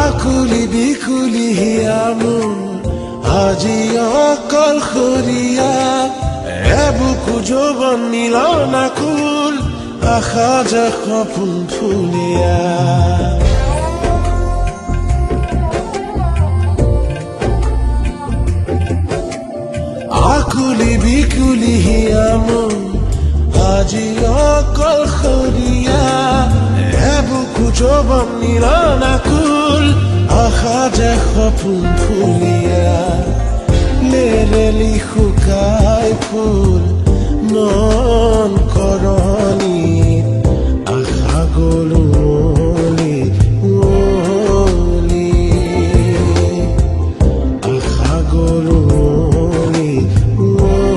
আকুলি বিকুলি হিয়া মোৰ আজি অকলশৰীয়া এবুকু যৌৱন মিলনাকুল আশা যে সপোন ফুলীয়া আকুলি বিকুলি হিয়া মোৰ আজি অকলশৰীয়া এবুকু যৌৱন মিলনাকুল আশা যে সপোন ফুলীয়া লেৰেলি শুকাই ফুল মন কৰণীত আশা গলো ওলি ওলি আশা গলো ওলি ওলি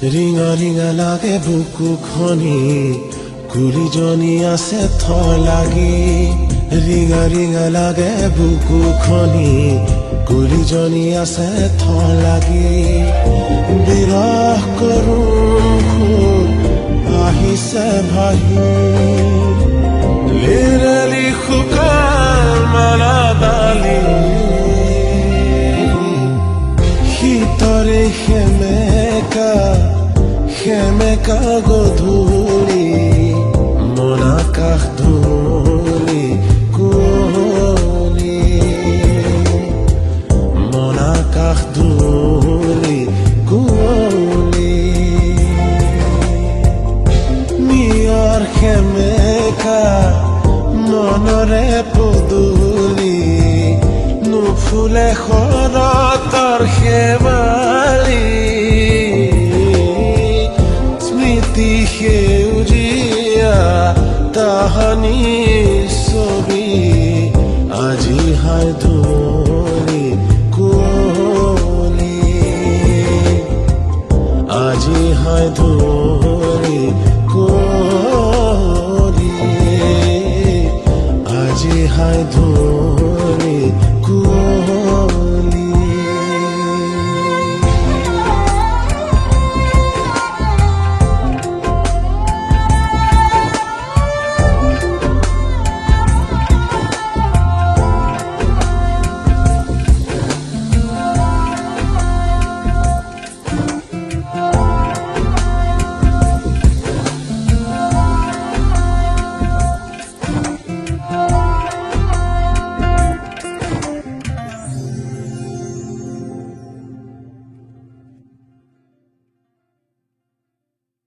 ৰিঙা ৰিঙা লাগে বুকু খনি কুলিজনী আছে থৰ লাগি ৰিঙা ৰিঙা লাগে বুকু খনি কুলিজনী আছে থৰ লাগি বিৰহ কৰোঁ খুব আহিছে ভাহি লেৰেলি শুকান মালা ডালি শীতৰে সেমেকা গধূলি মন আকাশ ধূলি কুঁৱলী মন আকাশ ধূলি কুঁৱলী নিয়ৰ সেমেকা মনৰে পদূলি নুফুলে শৰতৰ শেৱালি সেউজীয়া তাহানি ছবি আজি হাই ধূলি কুঁৱলী আজি হাই ধূলি কুঁৱলী আজি হাই ধূলি